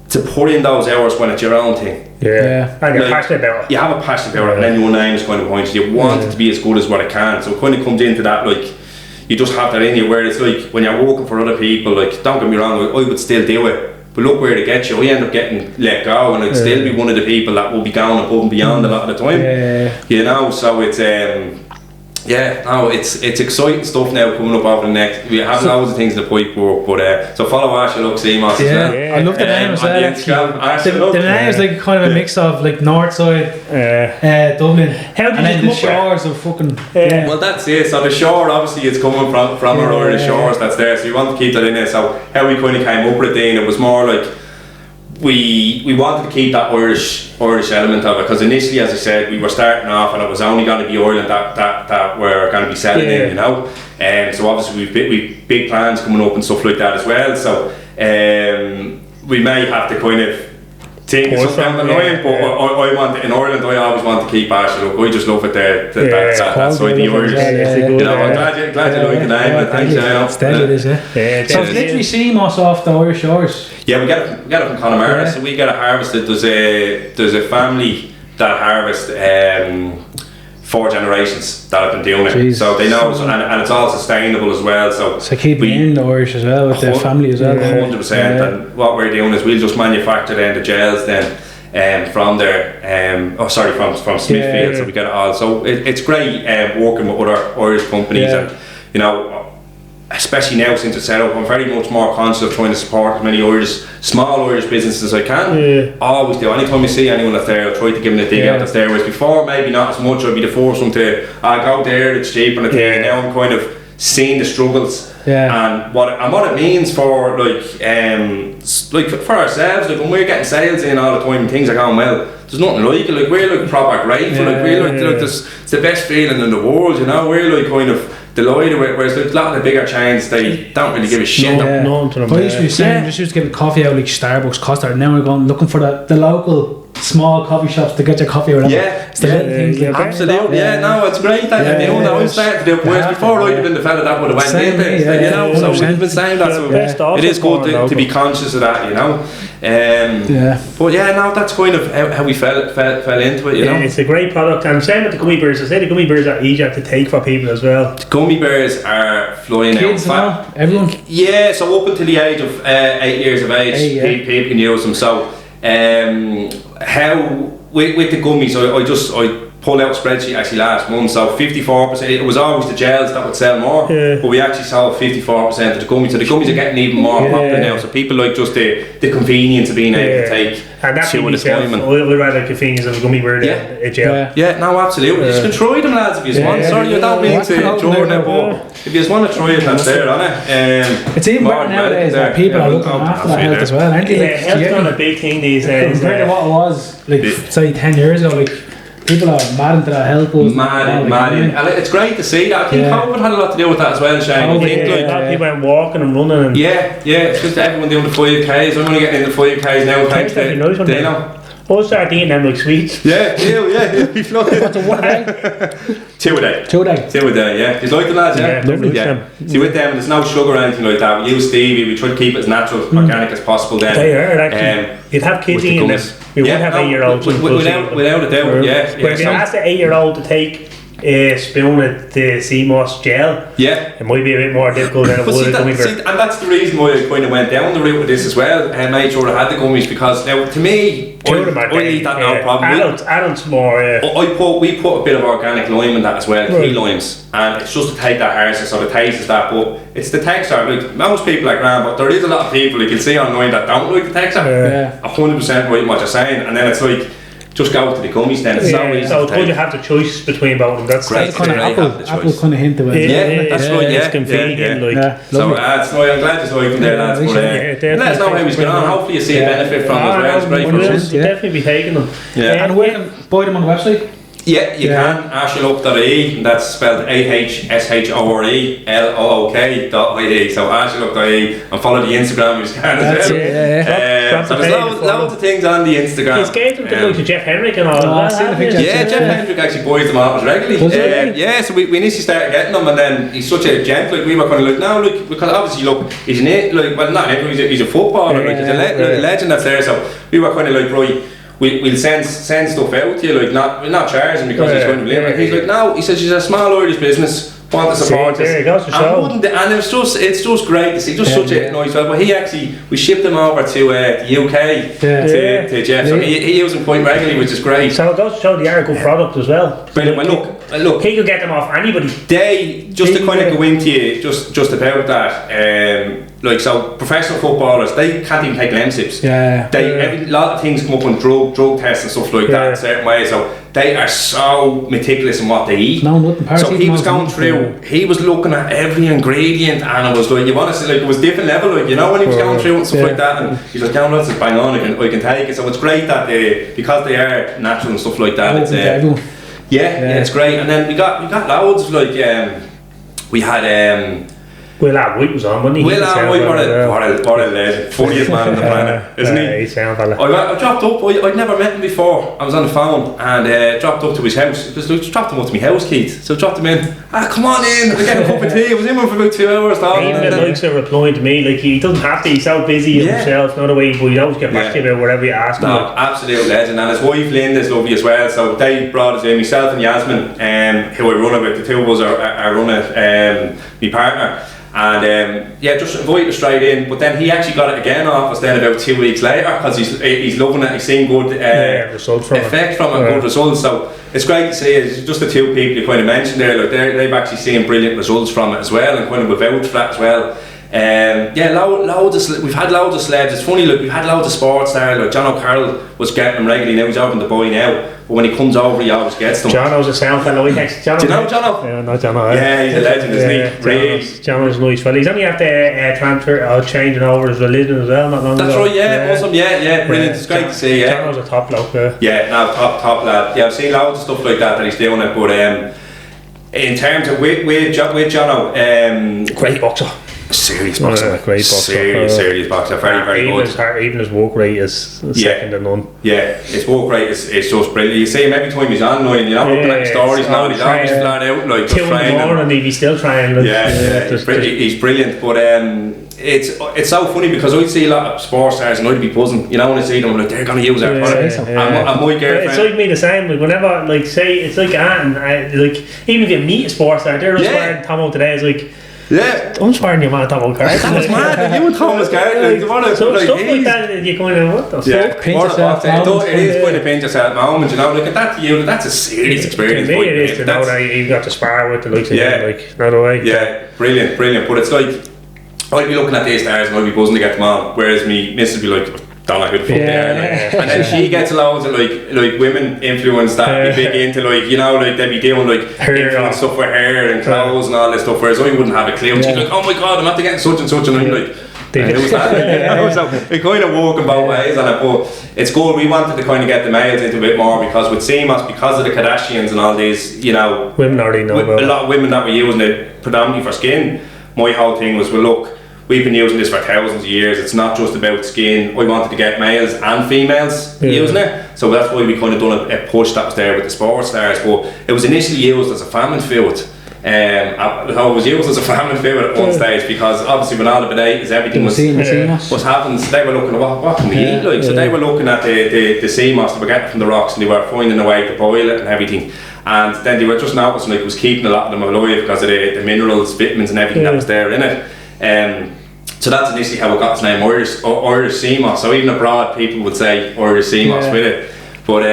to put in those hours when it's your own thing. Yeah. And you're passionate about it. You have a passion about it, and then your name's kind of behind you. You want it to be as good as what it can. So it kind of comes into that, like, you just have that in you, where it's like when you're working for other people, like, don't get me wrong, I would still do it, but look where it gets you. I end up getting let go, and I'd still be one of the people that will be going above and beyond a lot of the time. You know, so it's it's exciting stuff now coming up over the next. We have loads of things in the pipe work, but so follow Asha Look Seamoss as well. I love the name as well. The name is like kind of a mix of like north side, Dublin, and then the shores of fucking. Well, that's it. So the shore, obviously, it's coming from our Irish shores that's there. So we want to keep that in there. So how we kind of came up with it, then it was more like we wanted to keep that Irish element of it, because initially, as I said, we were starting off and it was only going to be Ireland that we're going to be selling in, you know. So obviously we've big plans coming up and stuff like that as well. So we may have to kind of take something down the line, but I want in Ireland. I always want to keep Asha Look. I just love it there. That side, the Irish. You know, I'm glad you like the name. Thanks, it's dead, it is, So it's literally Seamoss off the Irish shores. Yeah, we get it from Connemara, so we get it harvested. There's a family that harvest 4 generations that have been doing it, so they know, and it's all sustainable as well. So keeping in the Irish as well with their family as well. 100%. And what we're doing is we'll just manufacture then the gels then from there. From Smithfield. So we get it all. So it's great working with other Irish companies, and you know. Especially now since it's set up, I'm very much more conscious of trying to support as many small Irish businesses as I can. Always do. Anytime you see anyone that's there, I'll try to give them a dig out that's there. Whereas before, maybe not as much, I'd be the first one to, go there, it's cheap and a thing. And now I'm kind of seeing the struggles and what it means for like for ourselves. Like when we're getting sales in all the time and things are going well, there's nothing like it. Like we're like proper grateful. It's the best feeling in the world. You know, we're like kind of delighted with, whereas a lot of the bigger chains, they don't really give a shit. No, to them. But I used to be saying, just used to get coffee out like Starbucks, Costa, and now we're going looking for the local small coffee shops to get your coffee or whatever. It's the little things. Absolutely, no, it's great that you're doing that. I'm starting to do it, whereas before I'd have been the fella that would have went in there, you know, so we've been saying that, so it is good to be conscious of that, you know. But no, that's kind of how we fell into it, you know. It's a great product, and same with the gummy bears. I say the gummy bears are easier to take for people as well. The gummy bears are flying kids out. Everyone? Yeah, so up until the age of 8 years of age, people can use them. So how with the gummies, I pulled out a spreadsheet actually last month. So 54%. It was always the gels that would sell more, but we actually sold 54% of the gummies. So the gummies are getting even more popular now. So people like just the convenience of being able to take. And that's what we'd rather the convenience of a gummy bear than a gel. Yeah, no, absolutely. You can try them, lads, if you want. Sorry, I don't mean to Jordan, but if you just want to try it, that's there, on it. It's even better nowadays that people are looking after that health as well, aren't they? Health's not a big thing these days. Compared to what it was, like, say, 10 years ago, like, People are mad into that health buzz. Mad. And it's great to see that. I think COVID had a lot to do with that as well, Shane. I think a lot of people are walking and running. And it's just everyone doing the 5Ks. I'm only getting into 5Ks now. Thanks to Dino. I'll start eating them like sweets. Yeah. Be flying. What's a one day? 2 a day. 2 a day. 2 a day, yeah. Do you like the lads, yeah? Lovely. Yeah. See, with them, there's no sugar or anything like that. We use stevia, we try to keep it as natural, organic as possible then. They are, actually. You'd have kids eating them. You would have 8-year-olds. Without a doubt, yeah. But if you ask the 8-year-old to take a spoon of the sea moss gel, it might be a bit more difficult than it would a gummy bear. And that's the reason why I kind of went down the route with this as well, and made sure I had the gummies, because now, to me, I eat that no problem. Adults more. We put a bit of organic lime in that as well, key limes, and it's just to take that harshness, so the taste is that, but it's the texture. Like, most people are grand, but there is a lot of people you can see online that don't like the texture. 100% right in what you're saying, and then it's like, just go to the gummies then. It's so easy. So would you have the choice between both of them? That's great. Kind of apple kind of hint to it. Yeah, that's right. It's convenient. So I'm glad you like them there, lads. Let us know how he's going on. Hopefully you see a benefit from them as well. It's great for us. Definitely be taking them. And we can buy them on the website. Yeah, you can. Ashlook.ie, and that's spelled AHSHORELOOK.ie. So Ashlook.ie, and follow the Instagram if you can as well. So there's loads of things on the Instagram. He's gave them to Jeff Henrik and all that. Jeff Henrik actually buys them out regularly. So we initially started getting them, and then he's such a gent. Like, we were kind of like, no, look, because obviously, look, he's he's a footballer, like, he's a legend that's there. So we were kind of like, right, we'll send stuff out to you, like, not charging because he's going to live. He's like, no, he says, she's a small Irish business, want to support us. And it's just great to see, just such a nice fellow. But we shipped them over to the UK to Jeff, so he uses them quite regularly, which is great. So it goes to show they are a good product as well. Brilliant. Well, look, he could get them off anybody. They, just to kind of go into you, just about that, like, so professional footballers, they can't even take Lemsips. A lot of things come up on drug tests and stuff like that in certain ways, so they are so meticulous in what they eat. So he was going through, he was looking at every ingredient, and it was like, you want to say, like, it was different level, like, you know, when he was going through and stuff like that, and he's like, no, that's bang on, I can take it. So it's great that because they are natural and stuff like that, it's great. And then we got loads of, like, we had Will White was on, wasn't he? Will White, what a legend, funniest man on the planet, isn't he? He's sound fella. I dropped up, I'd never met him before. I was on the phone and dropped up to his house, because I dropped him up to my house, Keith. So I dropped him in, come on in, I get a cup of tea. I was in for about 2 hours. Even the likes are replying to me, like, he doesn't have to, he's so busy himself, not a way, but he always get back to you about whatever you ask him. No, absolute legend, and his wife Linda's lovely as well, so they brought us in, myself and Yasmin, who I run it with, the two of us are run it, my partner. And just invited us straight in, but then he actually got it again off us then about 2 weeks later, because he's loving it, he's seeing good results from effect from it, good results. So it's great to see. It's just the two people you kind of mentioned there, like, they've actually seen brilliant results from it as well, and kind of without for that as well. We've had loads of celebs. It's funny, look, we've had loads of sports stars. Like John O'Carroll was getting them regularly. Now he's over in Dubai now, but when he comes over, he always gets them. Jono's a sound fellow. Do you know Jono? Yeah, not Jono. Yeah, he's a legend, isn't he? Really? Jono's nice fellow. He's only after transfer or changing over his religion as well. Not long ago. That's right. Yeah, awesome. Yeah, brilliant. It's great to see. Yeah, Jono's a top bloke. Top lad. Yeah, I've seen loads of stuff like that he's doing it. But in terms of with Jono, great boxer. Serious boxer, great boxer. Serious boxer, very good. Even his walk rate is second to none. Yeah, his walk rate is just brilliant. You see him every time he's online, you know, looking at stories now, he's always flat out, like, 2 in the morning, he's still trying. He's brilliant, but it's so funny, because I see a lot of sports stars and I'd be buzzing, you know, when I see them, like, they're going to use our product. And my girlfriend, it's like me the same, like, whenever, like, say, it's like like, even if you meet a sports star, they're just wearing Tomo today, it's like, I'm swearing your man Tomo Card. That's mad. You and Thomas Card, stuff like that, you're going, what the fuck? It is quite a pinch yourself moment, you know. Look at that to you, that's a serious experience. To me, it is to know that you've got to spar with the likes of them, like, not away. Yeah, brilliant. But it's like, I'd be looking at these stars and I'd be buzzing to get them on, whereas me missus would be like, don't know who the fuck they are, like. And then she gets loads of like women influence that be big into, like, you know, like, they'd be doing like influence stuff with hair and clothes and all this stuff, whereas I wouldn't have a clue. And she's like, oh my god, I'm after getting such and such, and I'm like, So it kind of working both ways on it, but it's good. We wanted to kind of get the males into a bit more because with CMOS, because of the Kardashians and all these, women already know about a lot of women that were using it predominantly for skin. My whole thing was, well, look, we've been using this for thousands of years. It's not just about skin. I wanted to get males and females using it, so that's why we kind of done a push that was there with the sports stars. But it was initially used as a famine food. It was used as a famine food at one stage because obviously when all the potatoes, everything was happening. So they were looking at what can we eat like. So they were looking at the CMOS they were getting from the rocks, and they were finding a way to boil it and everything. And then they were just noticing like it was keeping a lot of them alive because of the minerals, vitamins and everything that was there in it. So that's initially how it got its name, Irish CMOS. So even abroad people would say Irish CMOS with it. But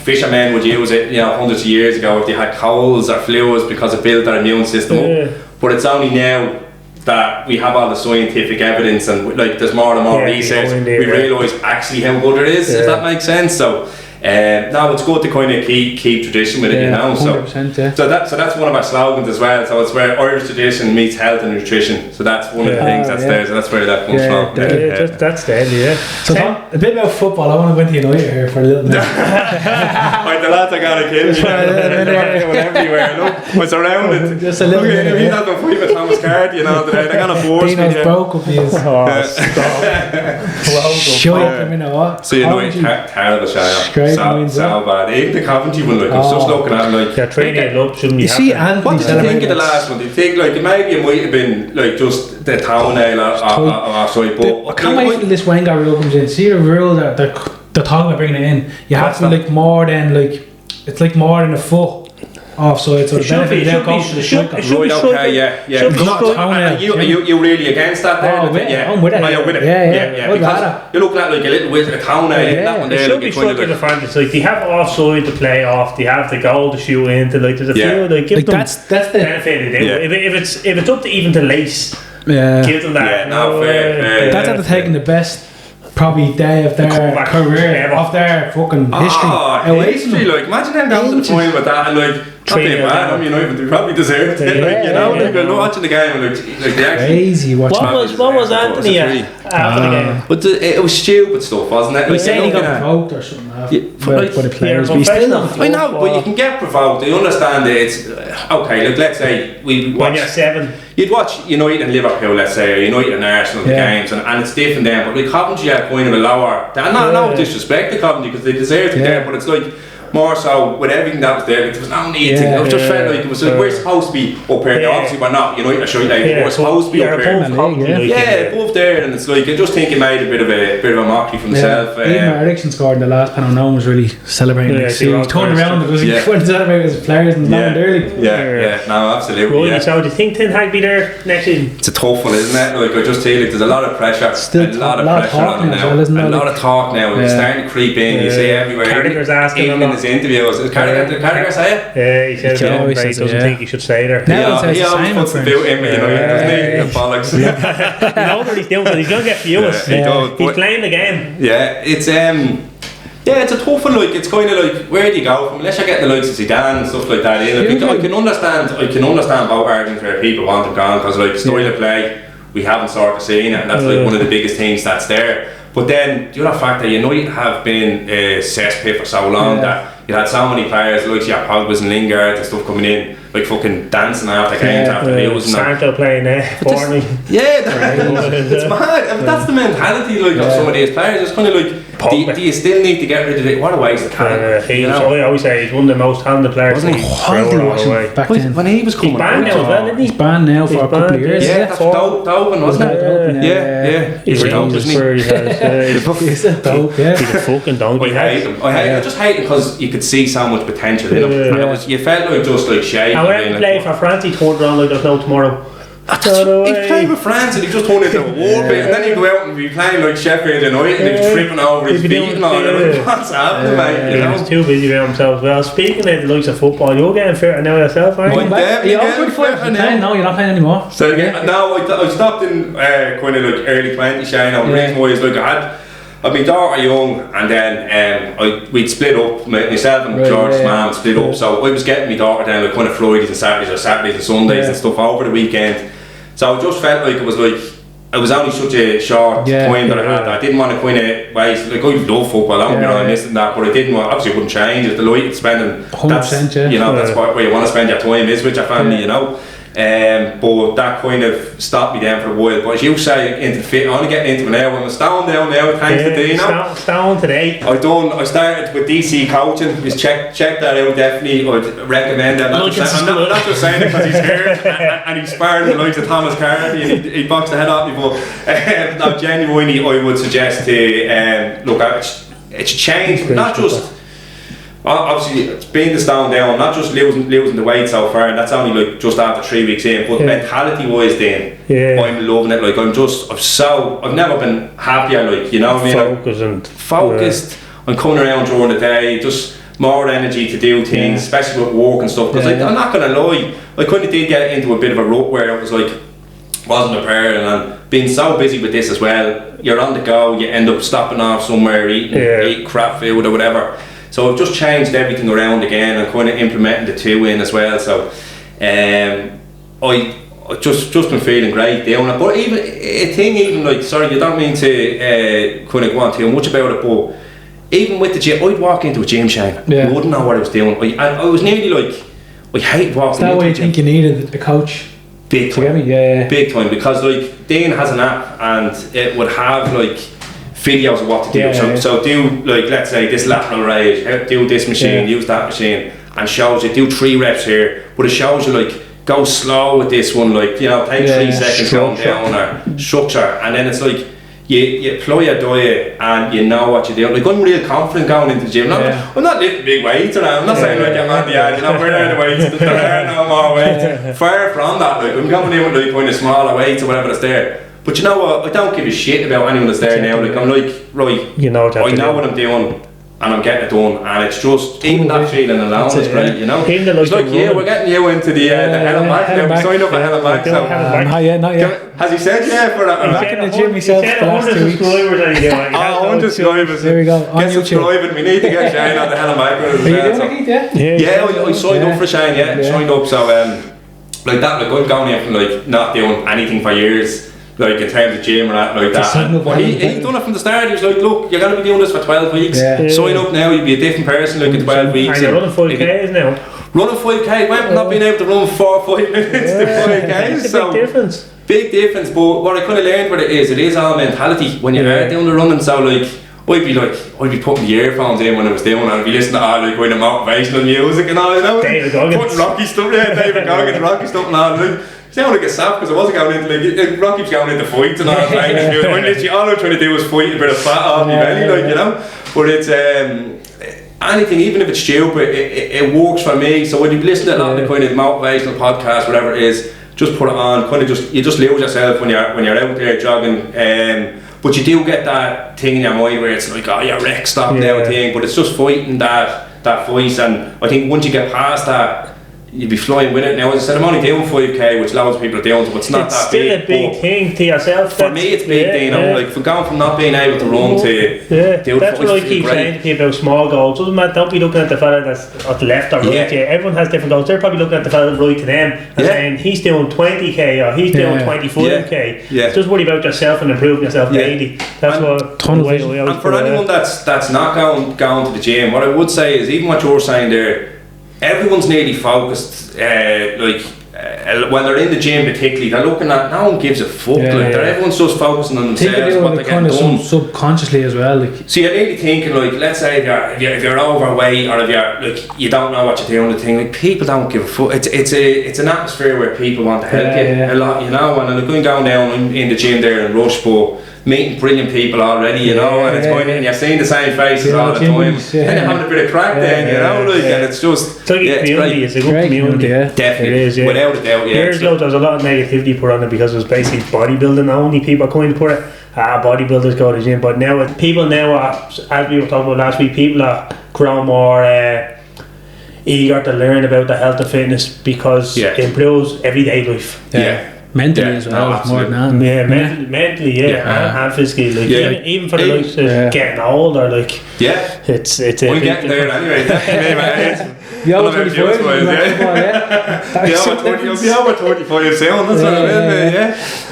fishermen would use it hundreds of years ago if they had colds or flus because it built their immune system up. But it's only now that we have all the scientific evidence and like there's more and more research, we realise actually how good it is, if that makes sense. So no, it's good to kind of keep tradition with it, So, 100%, so that's one of our slogans as well. So it's where Irish tradition meets health and nutrition. So that's one of the things that's there. So that's where that comes from. That's deadly, So a bit about football. I want to go into United here for a little bit. Like the lads are gonna kill me. Everywhere. Look, we're surrounded. Just a little bit. If he's not going to fight with Thomas Card, they're gonna force me. Dino's broke up his. Shut up, what? So terrible shout. So bad. Even the Coventry one, like, I was just looking at him like... Yeah, training it up, shouldn't be see, happening. What did you think of the last one? Do you think, like, maybe it might have been, like, just the toenail or sorry, but... I can't wait till this Wenger rule comes in. See the rule that they're talking about bringing it in. You have to be, like, more than, like... It's, like, more than a foot offside, so the benefit they'll go to the striker. Right, okay, yeah. You really against that there? I'm with it. You're with it? Yeah. Because you're looking at like a little bit of a toenail, that one there. It should be struck in the advantage. Like, they have offside to play off, they have the goal to shoot into, like, there's a few, like, give them that's the benefit of it. If it's up to even to lace, give them that. Fair. That's after taking the best probably day of their career, of their fucking history. History, like, imagine them down to the final with that and like, not being bad, they probably deserved it. Like, watching the game and like they actually crazy watching. What was Anthony after the game? But it was stupid stuff, wasn't it? He said he got provoked or something by the players, but I know, but you can get provoked. I understand it. It's okay. Look, let's say we watch. When you're 7, you'd watch United and Liverpool, let's say, or United and Arsenal games, and it's different then. But like Coventry had kind of a lower. No disrespect to Coventry because they deserve it there, but it's like. More so with everything that was there, there was no need to. It was just felt like it was like we're supposed to be up here. Obviously, we're not. We're supposed to be up here. Above there, and it's like I just think he made a bit of a mockery from himself. Even Ericsson scored in the last panel. No one was really celebrating. He turned around and was going to celebrate his players and no one early. No, absolutely. So do you think Ten Hag be there next season? It's a tough one, isn't it? Like I just feel like there's a lot of pressure. Still a lot of pressure on him now. A lot of talk now. It's starting to creep in. You see everywhere. Carragher's asking him. Interviews. Did Carragher say it? Yeah, he says he doesn't think he should stay there. He always puts the boot in me, doesn't he? Bollocks. He knows what he's doing, but he's going to get viewers. He's playing the game. Yeah, it's a tough one. Like, it's kind of like, where do you go from? Unless you're getting the likes of Zidane and stuff like that. I can understand both arguments where people want him gone because, like, style of play, we haven't sort of seen it, and that's like one of the biggest things that's there. But then the other fact that United have been a cesspit for so long that you had so many players like your Pogba's and Lingard and stuff coming in like fucking dancing after games after losing. Santo playing Forney. It's mad. But that's the mentality like of some of these players. It's kind of like do you still need to get rid of it? What a waste of time. I always say he's one of the most talented players. Wasn't he? Back then. When he was coming he's banned now as well, isn't he? He's banned now for a couple of years. Yeah, that's Doven, wasn't it? Yeah. He's a dope, isn't he? He's a dope, yeah. He's a fucking donkey. I just hate him because you could see so much potential in him. And you felt like just like shaking. And when he played for France, he turned around like there's no tomorrow. He's playing with France and he just turned into a war bit, and then he'd go out and be playing like Sheffield United and he'd be tripping over his feet and all that. What's happening, mate? He was too busy with himself. Well, speaking of the likes of football, you're getting fitter now yourself, aren't you? No, you're not playing anymore. So again, no, I stopped in kind of like early 20s, Shane. The reason why is like I had my daughter young, and then we'd split up. Myself and George's mum split up, so I was getting my daughter down like kind of Fridays and Saturdays and Sundays and stuff over the weekend. So I just felt like it was like it was only such a short time that I had. I didn't want to kind of waste. Like, I love football, I don't get on this and that, but I didn't want. Obviously, I wouldn't change it. The light spending. 100%, you know, that's where you want to spend your time is with your family. You know. But that kind of stopped me then for a while. But as you say, into the fit, I'm only getting into it now. I'm stone down now, thanks to Dino. Stone today. I started with DC coaching. Just check that out, definitely. I'd recommend that. I'm not just saying it because he's here and he's sparring the likes of Thomas Carty and he boxed the head off me. But no, genuinely, I would suggest to look at it. It's a change, not just. Obviously, it's been the stone down, not just losing the weight so far, and that's only like just after 3 weeks in, but mentality wise then, I'm loving it. Like, I've never been happier, like, you know what I mean? Focused, I'm coming around during the day, just more energy to do things, especially with work and stuff, because I'm not going to lie, I kind of did get into a bit of a rut where it was like, wasn't prepared, and being so busy with this as well, you're on the go, you end up stopping off somewhere, eating crap food or whatever. So I've just changed everything around again and kind of implementing the 2 in as well. So I just been feeling great doing it. But even a thing, even like, sorry, you don't mean to kind of go on too much about it, but even with the gym, I'd walk into a gym, Shane. I wouldn't know what I was doing. I was nearly like, I hate walking. Is that why you think you needed a coach? Big time. Big time, because like Dean has an app and it would have like videos of what to do. So do, like, let's say this lateral raise, do this machine, use that machine, and shows you do 3 reps here, but it shows you like go slow with this one, like, you know, take 3 seconds going down, or structure, and then it's like you apply your diet and you know what you're doing. Like, I'm real confident going into the gym. I'm not lifting big weights, or I'm not saying like I'm on the edge, you know, where are the weights, there are no more weights. Far from that, like, I'm going in with like kind of smaller weights or whatever that's there. But you know what, I don't give a shit about anyone that's there now. Like, I'm like, right, you know, I know what I'm doing and I'm getting it done, and it's just, even that feeling alone is great, you know. It's like, we're getting you into the hell and back now. We signed up for hell and back, so not yet. Has he said for that? I'm back in the gym myself for the last 2 weeks. 100 subscribers. There we go. Get subscribing. We need to get Shane on the hell and back. Are you doing it, yeah, I signed up for Shane, signed up, so like that, like, I'm going in from like not doing anything for years, like in terms of gym or anything like that. But he done it from the start. He was like, look, you're going to be doing this for 12 weeks. Sign up now, you'll be a different person like in 12 weeks. And you're running 5Ks now. Running 5K, went from not being able to run 4-5 minutes to 5Ks. It's a big difference. Big difference, but what I kind of learned with it is all mentality when you are doing the running. So like, I'd be putting the earphones in when I was doing it, and I'd be listening to all like kind of motivational music and all, you know. David Goggins. Putting Rocky stuff, David Goggins, Rocky stuff and all. Like, sound like a sap because I wasn't going into like Rocky was going into fights and all that. When literally all I'm trying to do was fight a bit of fat off my belly, like, you know. But it's anything, even if it's stupid, it works for me. So when you listen to a lot of the kind of motivational podcasts, whatever it is, just put it on. Kind of you just lose yourself when you're out there jogging. But you do get that thing in your mind where it's like, oh, you're wrecked, stop now thing. But it's just fighting that voice, and I think once you get past that, you'd be flying with it. Now, as I said, I'm only doing 5K, which loads of people are doing, so it's not that big. It's still a big thing to yourself. For me, it's big, you know, like, from going from not being able to run to do that's what I keep saying to people about small goals. Doesn't matter, don't be looking at the fella that's at the left or right to you. Everyone has different goals. They're probably looking at the fella right to them and saying he's doing 20K or he's doing 25K. Just worry about yourself and improving yourself daily. That's and for anyone that's not going to the gym, what I would say is, even what you're saying there, everyone's nearly focused, when they're in the gym particularly, they're looking at, no one gives a fuck, everyone's just focusing on themselves, what they're getting done. Subconsciously as well. Like. So you're nearly thinking, like, let's say if you're overweight, or if you're, like, you don't know what you're doing, the thing, like, people don't give a fuck. It's an atmosphere where people want to help you a lot, you know, and they're going down in the gym there and rush, but meeting brilliant people already, you know, and it's going and you're seeing the same faces all the time, and you're having a bit of crack then, you know, like, and it's just, it's like a community, it's a good community. Definitely, it is, without a doubt, Years ago, there was a lot of negativity put on it because it was basically bodybuilding only. People are going to put it, bodybuilders go to the gym, but now, people now are, as we were talking about last week, people are growing more eager to learn about the health and fitness because it improves everyday life. Mentally as well, more than that. Mentally, and physically, like even for the likes of getting older, like it's a we're getting there anyway. You're over 25, you'll be over 25 soon, that's what I mean,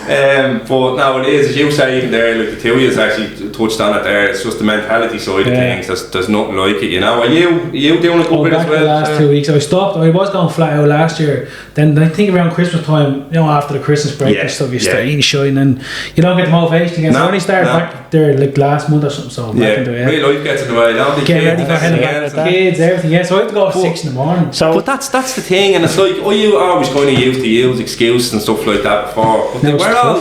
But no, it is, as you say, even there, like the two of you actually touched on it there, it's just the mentality side of things, there's nothing like it, you know. Are you doing a good bit as well? The last 2 weeks, I stopped, I was going flat out last year, then I think around Christmas time, you know, after the Christmas break and stuff, you start eating shine and you don't get the motivation again. So I only started back there like last month or something, so back into it. Real life gets in the way, don't get ready for kids, everything, so I have to go at 6 in the morning. But that's the thing, and it's like, you always kind of used to use excuses and stuff like that before, but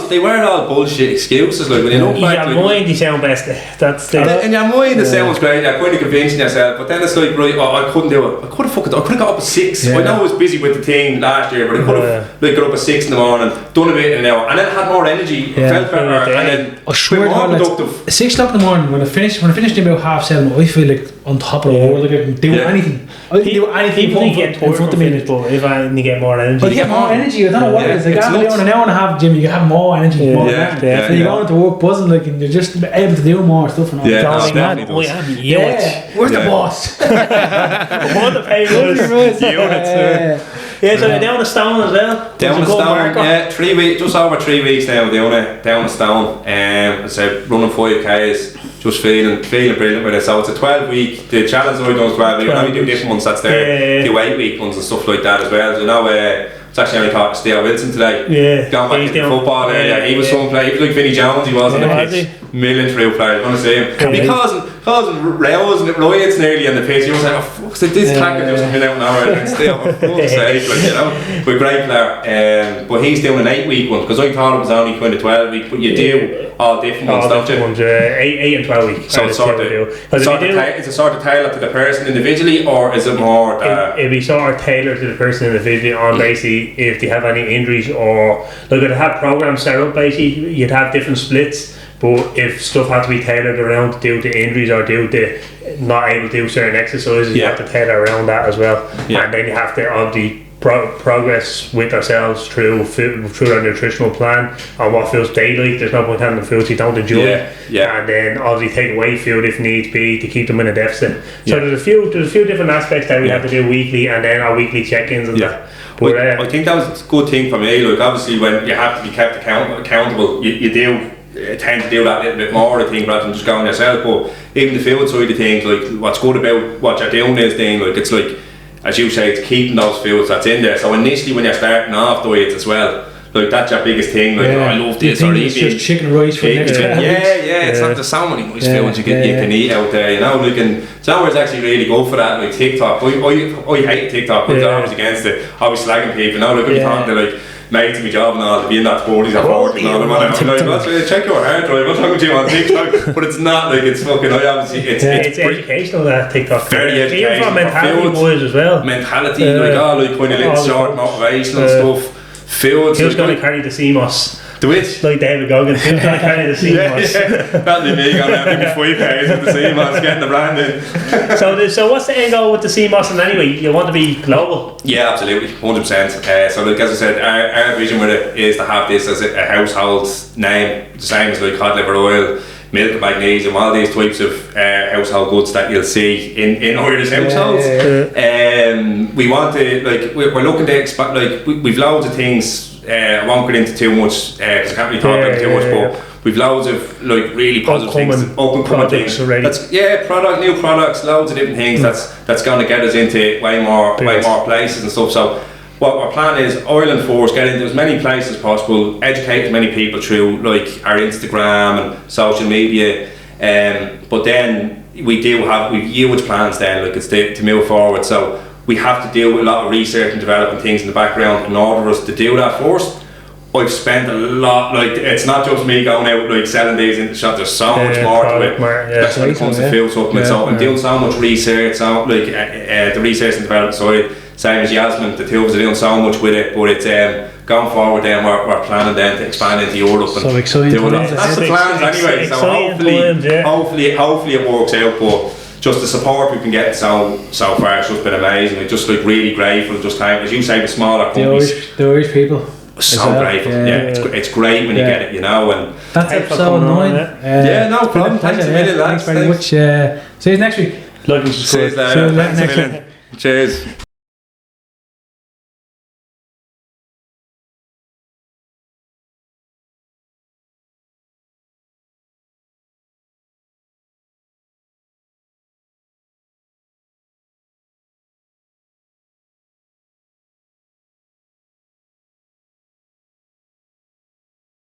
they weren't all bullshit excuses, like when you look back. In your mind, you sound best. That's the in your mind, it sounds great, you're kind of convincing yourself, but then it's like, right, I couldn't do it. I could have got up at 6. I know I was busy with the thing last year, but I could have got up at 6 in the morning, done a bit in an hour, and then had more energy, felt better, and then more productive. 6 o'clock in the morning, when I finished about 7:30, I feel like on top of the world, like I can do anything. I can do anything. People get in front of me, but if I need to get more energy. But you get more energy, I don't know what it is. Like after doing an hour and a half gym, you have more energy. So you go into work buzzing, like, and you're just able to do more stuff and all. Where's the boss? What the pay was? Yeah, so they're down a stone as well. Down a stone, 3 weeks, just over 3 weeks now, down a stone. I said running 5Ks, just feeling brilliant with it. So it's a 12-week. The challenge I done is 12 weeks. We do different ones that's there. Do 8-week ones and stuff like that as well. So now it's actually only talking to Steve Wilson today. Going back into football area. He was some player. He was like Vinnie Jones. He was on the pitch. Million true player. I want to see him. Causing rows and riots nearly on the pitch. He was like, oh fuck, so this tackle just been out now and still, for fuck's sake, like, you know. But great player. But he's doing an 8-week one, because I thought it was only kind of 12-week, but you do all different ones, don't you? Ones, 8 and 12 week. So it's a sort of tailored to the person individually, or is it more it'd be sort of tailored to the person individually on basically if they have any injuries, or like they'd have programs set up basically, you'd have different splits. But if stuff had to be tailored around due to injuries or due to not able to do certain exercises, you have to tailor around that as well. And then you have to obviously progress with ourselves through our nutritional plan on what feels daily. There's no point having the foods you don't enjoy. And then obviously take away food if needs be to keep them in a deficit. So there's a few different aspects that we have to do weekly, and then our weekly check-ins and that. But I think that was a good thing for me. Like obviously when you have to be kept accountable, you do tend to do that a little bit more, I think, rather than just going yourself. But even the food side of things, like what's good about what you're doing is then, like, it's like, as you say, it's keeping those foods that's in there. So initially when you're starting off diets as well, like that's your biggest thing, like I love this, or it's just chicken rice for next it's not, there's so many nice foods you can eat out there, you know, like, and Zower's actually really good for that, like TikTok. I hate TikTok, but I was against it. I was slagging people, now like I'm talking to like mates of my job and all, to be in that 40s or 40s and all, I'm like, check your hard drive, I'm talking to you on TikTok, but it's not like, it's fucking, obviously, it's educational, that TikTok. Very educational. Even for mentality wise as well. Mentality, like kind of little short motivational stuff. Food. Who's going to carry the CMOS? The which? Like David Goggins, who's going to carry the CMOS? That'll be me going to have 5 pairs with the CMOS, getting the brand in. So what's the end goal with the CMOS? And anyway, you want to be global? Yeah, absolutely, 100%. So like, as I said, our vision with it is to have this as a household name, the same as like cod liver oil, milk and magnesium, all these types of household goods that you'll see in Irish households. We want to, like, we're looking to expand, like, we've loads of things. I won't get into too much because I can't really talk about too much, but we've loads of like really positive things, up and coming things. New products, loads of different things that's going to get us into way more places and stuff. So what our plan is, Ireland first, get into as many places as possible, educate as many people through like our Instagram and social media, but then we've huge plans then, like, it's to move forward. So we have to do a lot of research and developing things in the background in order for us to do that first. I've spent a lot, like, it's not just me going out like selling these in the shop, there's so much more to it. That's when it comes to food supplements. So I'm doing so much research, so like the research and development side, same as Yasmin, the two of us are doing so much with it, but it's going forward then we're planning then to expand into Europe and so exciting. That's the plans anyway, so hopefully it works out, but just the support we've been getting so far, it's just been amazing. We're just like really grateful, just time, as you say, the smaller companies. The Irish people. So grateful, it's great when you get it, you know. And that's episode 9. No problem. Thanks a million, lads. Thanks very much. See you next week. See you next week. Cheers.